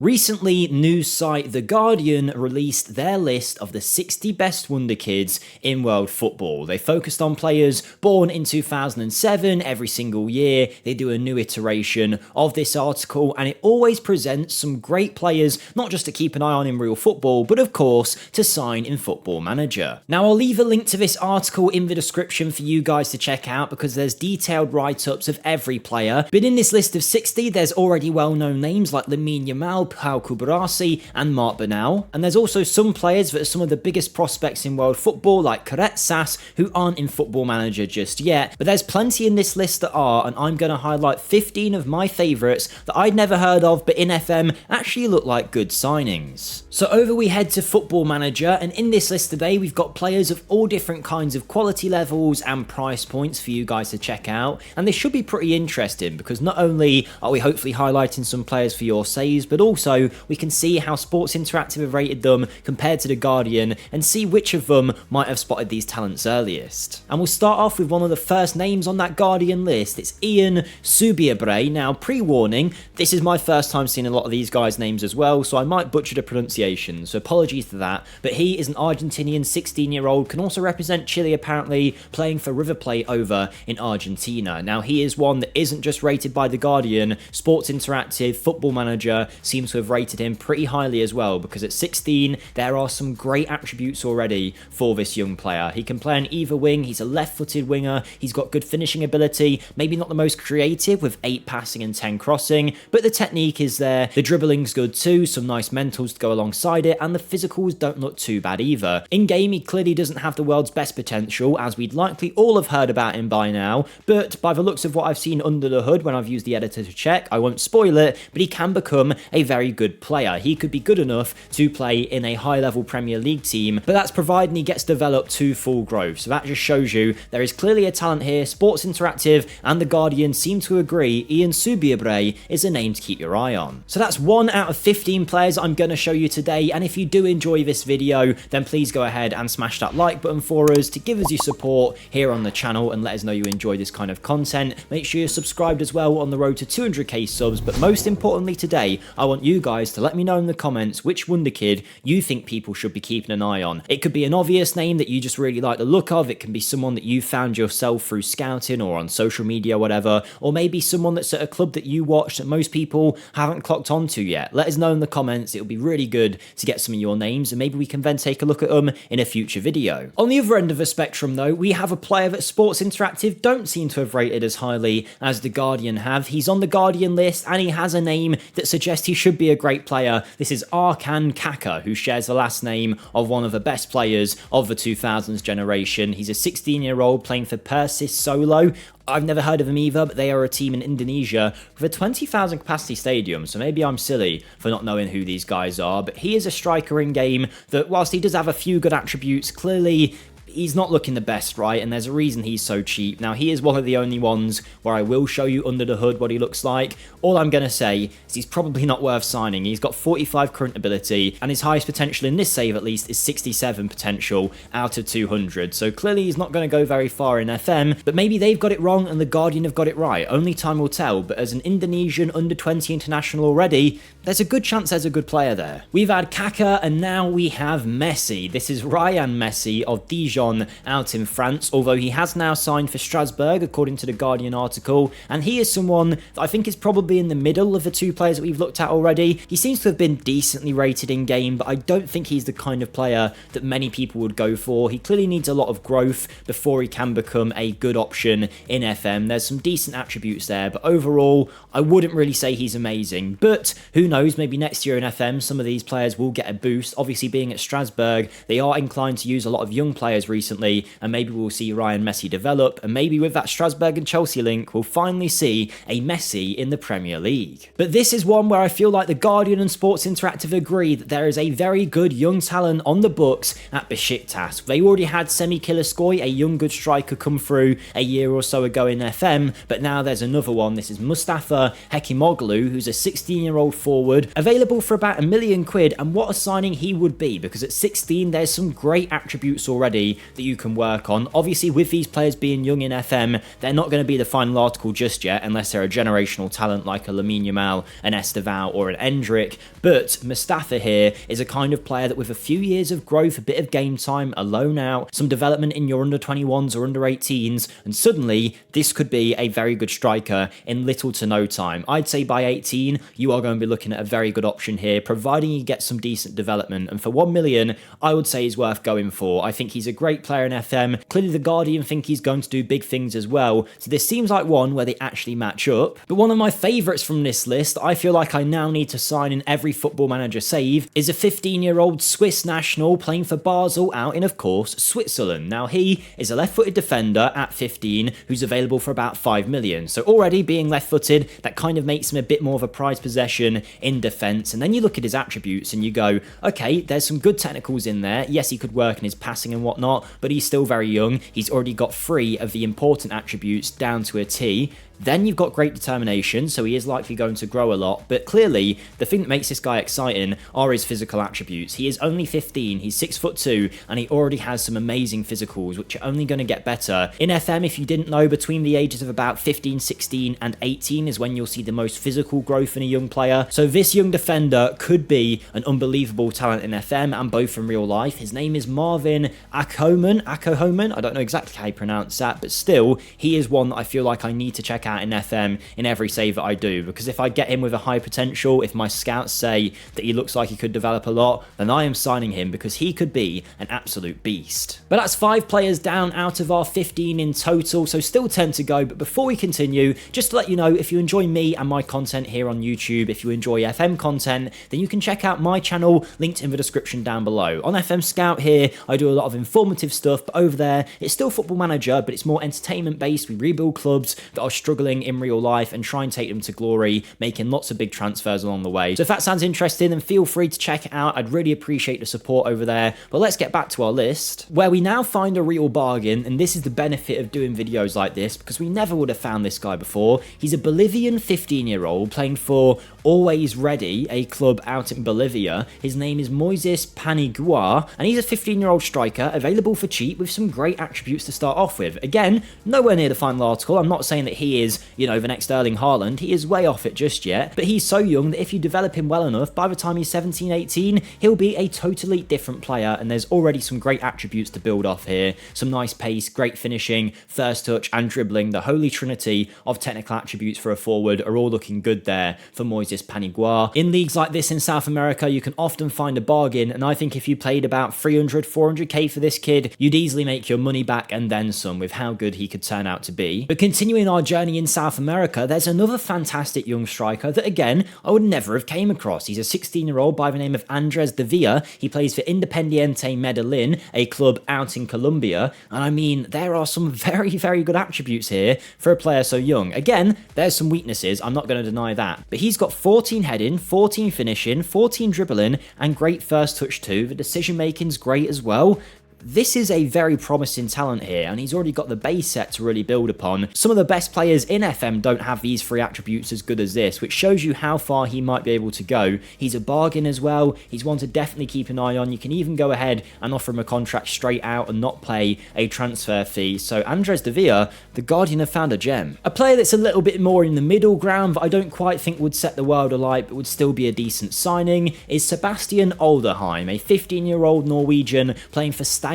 Recently, news site The Guardian released their list of the 60 best Wonderkids in world football. They focused on players born in 2007 every single year. They do a new iteration of this article, and it always presents some great players, not just to keep an eye on in real football, but of course to sign in Football Manager. Now, I'll leave a link to this article in the description for you guys to check out because there's detailed write-ups of every player. But in this list of 60, there's already well-known names like Lamine Yamal, Pau Kubarasi and Mabena, and there's also some players that are some of the biggest prospects in world football like Kurtulus who aren't in Football Manager just yet, but there's plenty in this list that are, and I'm going to highlight 15 of my favourites that I'd never heard of but in FM actually look like good signings. So over we head to Football Manager, and in this list today we've got players of all different kinds of quality levels and price points for you guys to check out, and this should be pretty interesting because not only are we hopefully highlighting some players for your saves, but also we can see how Sports Interactive have rated them compared to The Guardian and see which of them might have spotted these talents earliest. And we'll start off with one of the first names on that Guardian list. It's Ian Subiabre. Now, pre-warning, this is my first time seeing a lot of these guys' names as well, so I might butcher the pronunciation, so apologies for that, but he is an Argentinian 16-year-old, can also represent Chile apparently, playing for River Plate over in Argentina. Now, he is one that isn't just rated by The Guardian. Sports Interactive, Football Manager seems to have rated him pretty highly as well, because at 16 there are some great attributes already for this young player. He can play on either wing, he's a left-footed winger, he's got good finishing ability, maybe not the most creative with 8 passing and 10 crossing, but the technique is there, the dribbling's good too, some nice mentals to go alongside it, and the physicals don't look too bad either. In game he clearly doesn't have the world's best potential, as we'd likely all have heard about him by now, but by the looks of what I've seen under the hood when I've used the editor to check, I won't spoil it, but he can become a very good player. He could be good enough to play in a high-level Premier League team, but that's providing he gets developed to full growth. So that just shows you there is clearly a talent here. Sports Interactive and The Guardian seem to agree Ian Subiabre is a name to keep your eye on. So that's 1 out of 15 players I'm going to show you today, and if you do enjoy this video, then please go ahead and smash that like button for us to give us your support here on the channel and let us know you enjoy this kind of content. Make sure you're subscribed as well on the road to 200k subs, but most importantly today, I want you guys to let me know in the comments which Wonderkid you think people should be keeping an eye on. It could be an obvious name that you just really like the look of, it can be someone that you found yourself through scouting or on social media, whatever, or maybe someone that's at a club that you watch that most people haven't clocked onto yet. Let us know in the comments, it'll be really good to get some of your names, and maybe we can then take a look at them in a future video. On the other end of the spectrum though, we have a player that Sports Interactive don't seem to have rated as highly as The Guardian have. He's on The Guardian list and he has a name that suggests he should be a great player. This is Arkhan Kaka, who shares the last name of one of the best players of the 2000s generation. He's a 16-year-old playing for Persis Solo. I've never heard of them either, but they are a team in Indonesia with a 20,000 capacity stadium, so maybe I'm silly for not knowing who these guys are, but he is a striker in game that, whilst he does have a few good attributes, clearly he's not looking the best, right? And there's a reason he's so cheap. Now, he is one of the only ones where I will show you under the hood what he looks like. All I'm going to say is he's probably not worth signing. He's got 45 current ability, and his highest potential in this save, at least, is 67 potential out of 200. So clearly he's not going to go very far in FM, but maybe they've got it wrong and The Guardian have got it right. Only time will tell, but as an Indonesian under-20 international already, there's a good chance there's a good player there. We've had Kaka, and now we have Messi. This is Ryan Messi of Dijon out in France, although he has now signed for Strasbourg according to the Guardian article, and he is someone that I think is probably in the middle of the two players that we've looked at already. He seems to have been decently rated in game, but I don't think he's the kind of player that many people would go for. He clearly needs a lot of growth before he can become a good option in FM. There's some decent attributes there, but overall I wouldn't really say he's amazing, but who knows, maybe next year in FM some of these players will get a boost. Obviously, being at Strasbourg, they are inclined to use a lot of young players recently, and maybe we'll see Ryan Messi develop, and maybe with that Strasbourg and Chelsea link, we'll finally see a Messi in the Premier League. But this is one where I feel like The Guardian and Sports Interactive agree that there is a very good young talent on the books at Besiktas. They already had Semih Kılıçsoy, a young good striker, come through a year or so ago in FM, but now there's another one. This is Mustafa Hekimoglu, who's a 16-year-old forward forward, available for about £1 million, and what a signing he would be, because at 16 there's some great attributes already that you can work on. Obviously, with these players being young in FM, they're not going to be the final article just yet, unless they're a generational talent like a Lamine Yamal, an Estevao, or an Endrick. But Mustafa here is a kind of player that with a few years of growth, a bit of game time, a loan out, some development in your under 21s or under 18s, and suddenly this could be a very good striker in little to no time. I'd say by 18, you are going to be looking at a very good option here, providing you get some decent development. And for 1 million, I would say he's worth going for. I think he's a great player in FM. Clearly, the Guardian think he's going to do big things as well. So this seems like one where they actually match up. But one of my favourites from this list, I feel like I now need to sign in every Football Manager save, is a 15-year-old Swiss national playing for Basel out in, of course, Switzerland. Now, he is a left-footed defender at 15 who's available for about 5 million. So already being left-footed, that kind of makes him a bit more of a prized possession in defence. And then you look at his attributes and you go, okay, there's some good technicals in there. Yes, he could work in his passing and whatnot, but he's still very young. He's already got 3 of the important attributes down to a T. Then you've got great determination, so he is likely going to grow a lot, but clearly the thing that makes this guy exciting are his physical attributes. He is only 15, he's 6'2", and he already has some amazing physicals, which are only going to get better. In FM, if you didn't know, between the ages of about 15, 16, and 18 is when you'll see the most physical growth in a young player. So this young defender could be an unbelievable talent in FM and both in real life. His name is Marvin Akahomen. I don't know exactly how you pronounce that, but still, he is one that I feel like I need to check out in FM in every save that I do, because if I get him with a high potential, if my scouts say that he looks like he could develop a lot, then I am signing him because he could be an absolute beast. But that's 5 players down out of our 15 in total, so still 10 to go. But before we continue, just to let you know, if you enjoy me and my content here on YouTube, if you enjoy FM content, then you can check out my channel, linked in the description down below. On FMSCOUT here, I do a lot of informative stuff, but over there, it's still Football Manager, but it's more entertainment based. We rebuild clubs that are struggling in real life and try and take them to glory, making lots of big transfers along the way. So if that sounds interesting, then feel free to check it out. I'd really appreciate the support over there. But let's get back to our list, where we now find a real bargain, and this is the benefit of doing videos like this, because we never would have found this guy before. He's a Bolivian 15-year-old playing for Always Ready, a club out in Bolivia. His name is Moises Paniagua, and he's a 15-year-old striker available for cheap with some great attributes to start off with. Again, nowhere near the final article. I'm not saying that he is, you know, the next Erling Haaland. He is way off it just yet, but he's so young that if you develop him well enough, by the time he's 17, 18, he'll be a totally different player, and there's already some great attributes to build off here. Some nice pace, great finishing, first touch, and dribbling. The holy trinity of technical attributes for a forward are all looking good there for Moises Paniagua. In leagues like this in South America, you can often find a bargain, and I think if you paid about 300, 400k for this kid, you'd easily make your money back and then some with how good he could turn out to be. But continuing our journey in South America, there's another fantastic young striker that, again, I would never have came across. He's a 16-year-old by the name of Andres Davila. He plays for Independiente Medellin, a club out in Colombia, and I mean, there are some very, very good attributes here for a player so young. Again, there's some weaknesses, I'm not going to deny that, but he's got 14 heading, 14 finishing, 14 dribbling, and great first touch too. The decision making's great as well. This is a very promising talent here, and he's already got the base set to really build upon. Some of the best players in FM don't have these 3 attributes as good as this, which shows you how far he might be able to go. He's a bargain as well. He's one to definitely keep an eye on. You can even go ahead and offer him a contract straight out and not pay a transfer fee. So Andres Davila, the Guardian have found a gem. A player that's a little bit more in the middle ground, but I don't quite think would set the world alight, but would still be a decent signing, is Sebastian Olderheim, a 15-year-old Norwegian playing for Stabæk,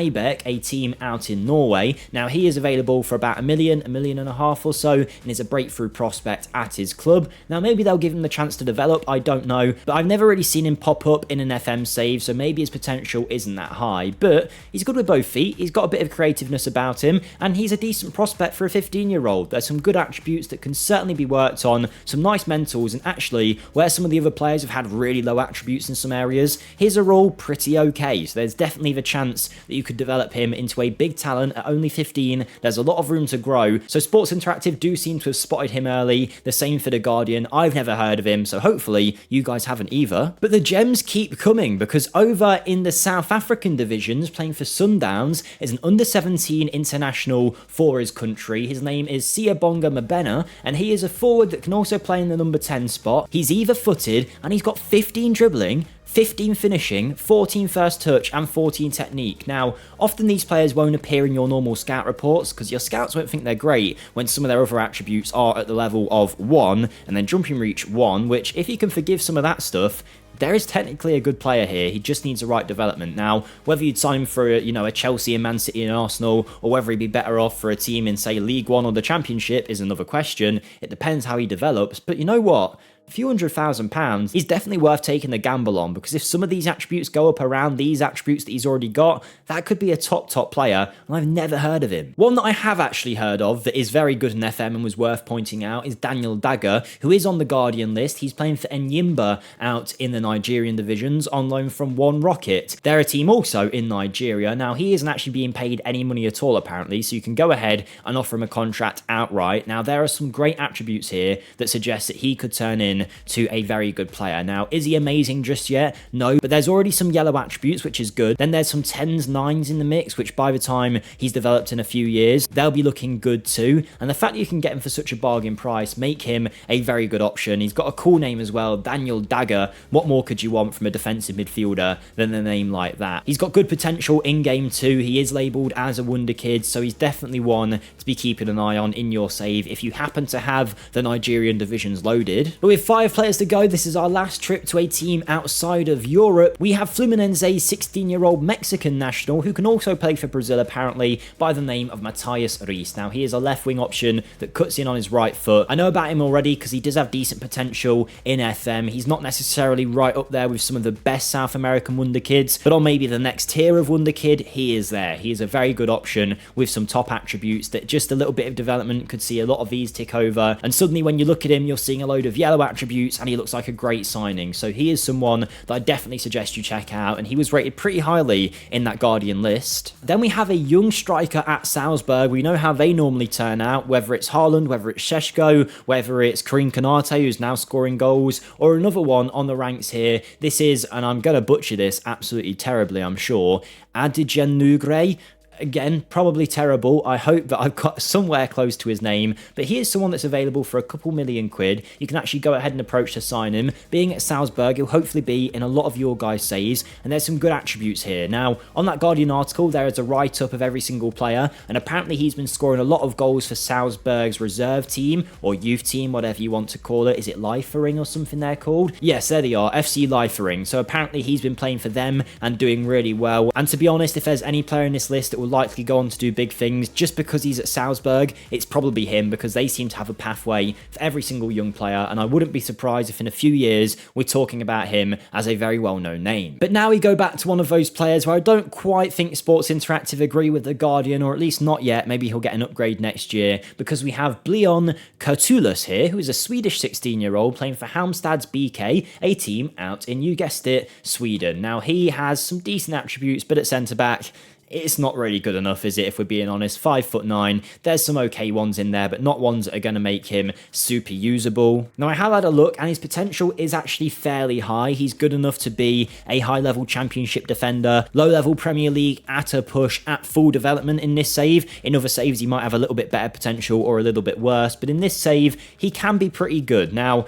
a team out in Norway. Now, he is available for about £1 million, £1.5 million or so, and is a breakthrough prospect at his club. Now, maybe they'll give him the chance to develop, I don't know, but I've never really seen him pop up in an FM save, so maybe his potential isn't that high. But he's good with both feet, he's got a bit of creativeness about him, and he's a decent prospect for a 15-year-old. There's some good attributes that can certainly be worked on, some nice mentals, and actually, where some of the other players have had really low attributes in some areas, his are all pretty okay, so there's definitely the chance that you could develop him into a big talent at only 15. There's a lot of room to grow. So Sports Interactive do seem to have spotted him early. The same for the Guardian. I've never heard of him, so hopefully you guys haven't either. But the gems keep coming, because over in the South African divisions, playing for Sundowns, is an under-17 international for his country. His name is Siyabonga Mabena, and he is a forward that can also play in the number 10 spot. He's either-footed, and he's got 15 dribbling, 15 finishing, 14 first touch, and 14 technique. Now, often these players won't appear in your normal scout reports because your scouts won't think they're great when some of their other attributes are at the level of 1 and then jumping reach 1, which if you can forgive some of that stuff, there is technically a good player here. He just needs the right development. Now, whether you'd sign him for, a Chelsea and Man City and Arsenal, or whether he'd be better off for a team in, say, League One or the Championship is another question. It depends how he develops. But you know what? A few £100,000 is definitely worth taking the gamble on, because if some of these attributes go up around these attributes that he's already got, that could be a top player, and I've never heard of him. One that I have actually heard of that is very good in FM and was worth pointing out is Daniel Daga, who is on the Guardian list. He's playing for Enyimba out in the Nigerian divisions on loan from One Rocket. They're a team also in Nigeria. Now, he isn't actually being paid any money at all apparently, so you can go ahead and offer him a contract outright. Now, there are some great attributes here that suggest that he could turn in to a very good player. Now, is he amazing just yet? No, but there's already some yellow attributes, which is good. Then there's some 10s, 9s in the mix, which by the time he's developed in a few years, they'll be looking good too. And the fact that you can get him for such a bargain price make him a very good option. He's got a cool name as well, Daniel Daga. What more could you want from a defensive midfielder than a name like that? He's got good potential in game too. He is labelled as a Wonderkid, so he's definitely one to be keeping an eye on in your save if you happen to have the Nigerian divisions loaded. But with 5 players to go, this is our last trip to a team outside of Europe. We have Fluminense's 16-year-old Mexican national, who can also play for Brazil apparently, by the name of Matias Reis. Now, he is a left-wing option that cuts in on his right foot. I know about him already because he does have decent potential in FM. He's not necessarily right up there with some of the best South American Wonderkids, but on maybe the next tier of Wonderkid, he is there. He is a very good option with some top attributes that just a little bit of development could see a lot of these tick over, and suddenly when you look at him, you're seeing a load of yellow attributes and he looks like a great signing. So he is someone that I definitely suggest you check out, and he was rated pretty highly in that Guardian list. Then we have a young striker at Salzburg. We know how they normally turn out, whether it's Haaland, whether it's Šeško, whether it's Karim Konate, who's now scoring goals, or another one on the ranks here. This is, and I'm going to butcher this absolutely terribly, I'm sure, Adijanugre. Again, probably terrible. I hope that I've got somewhere close to his name, but he is someone that's available for a couple £1,000,000. You can actually go ahead and approach to sign him. Being at Salzburg, he'll hopefully be in a lot of your guys' saves, and there's some good attributes here. Now, on that Guardian article, there is a write-up of every single player, and apparently he's been scoring a lot of goals for Salzburg's reserve team, or youth team, whatever you want to call it. Is it Liefering or something they're called? Yes, there they are, FC Liefering. So apparently he's been playing for them and doing really well. And to be honest, if there's any player in this list that will likely go on to do big things, just because he's at Salzburg, it's probably him, because they seem to have a pathway for every single young player, and I wouldn't be surprised if in a few years we're talking about him as a very well-known name. But now we go back to one of those players where I don't quite think Sports Interactive agree with the Guardian, or at least not yet. Maybe he'll get an upgrade next year, because we have Björn Kurtulus here, who is a Swedish 16-year-old playing for Halmstad's BK, a team out in, you guessed it, Sweden. Now, he has some decent attributes, but at centre-back, it's not really good enough, is it, if we're being honest? 5'9", there's some okay ones in there, but not ones that are going to make him super usable. Now, I have had a look, and his potential is actually fairly high. He's good enough to be a high-level championship defender, low-level Premier League at a push, at full development in this save. In other saves, he might have a little bit better potential or a little bit worse, but in this save, he can be pretty good. Now,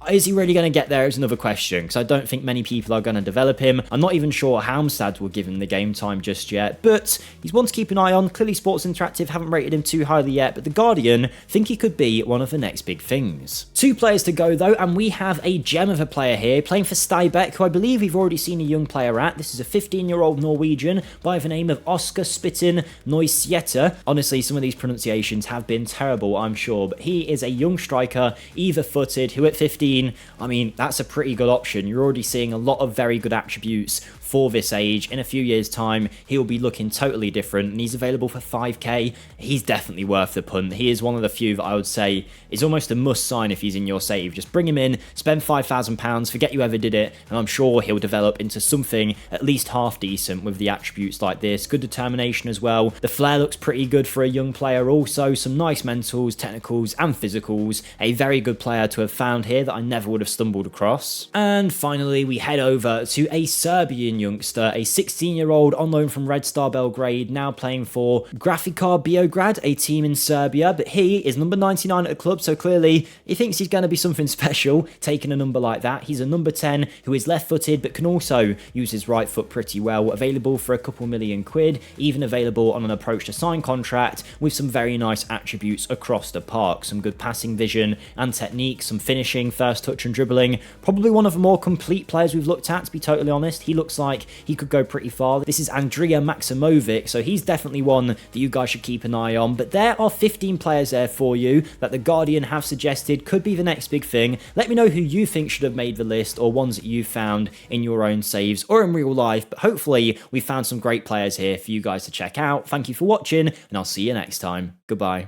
is he really going to get there is another question, because I don't think many people are going to develop him. I'm not even sure Halmstad will give him the game time just yet, but he's one to keep an eye on. Clearly Sports Interactive haven't rated him too highly yet, but the Guardian think he could be one of the next big things. 2 players to go though, and we have a gem of a player here, playing for Stabæk, who I believe we've already seen a young player at. This is a 15-year-old Norwegian by the name of Oscar Spiten Neusjetter. Honestly, some of these pronunciations have been terrible, I'm sure, but he is a young striker, either-footed, who at 15 U17, I mean, that's a pretty good option. You're already seeing a lot of very good attributes for this age. In a few years' time, he'll be looking totally different, and he's available for 5k. He's definitely worth the punt. He is one of the few that I would say is almost a must sign if he's in your save. Just bring him in, spend £5,000, forget you ever did it, and I'm sure he'll develop into something at least half decent with the attributes like this. Good determination as well. The flair looks pretty good for a young player also. Some nice mentals, technicals, and physicals. A very good player to have found here that I never would have stumbled across. And finally, we head over to a Serbian youngster, a 16-year-old on loan from Red Star Belgrade, now playing for Grafika Beograd, a team in Serbia, but he is number 99 at the club, so clearly he thinks he's going to be something special, taking a number like that. He's a number 10 who is left-footed, but can also use his right foot pretty well, available for a couple £1,000,000, even available on an approach to sign contract, with some very nice attributes across the park. Some good passing vision and technique, some finishing, first touch and dribbling. Probably one of the more complete players we've looked at, to be totally honest. He looks like he could go pretty far. This is Andrija Maksimovic, so he's definitely one that you guys should keep an eye on. But there are 15 players there for you that the Guardian have suggested could be the next big thing. Let me know who you think should have made the list, or ones that you found in your own saves or in real life. But hopefully we found some great players here for you guys to check out. Thank you for watching, and I'll see you next time. Goodbye.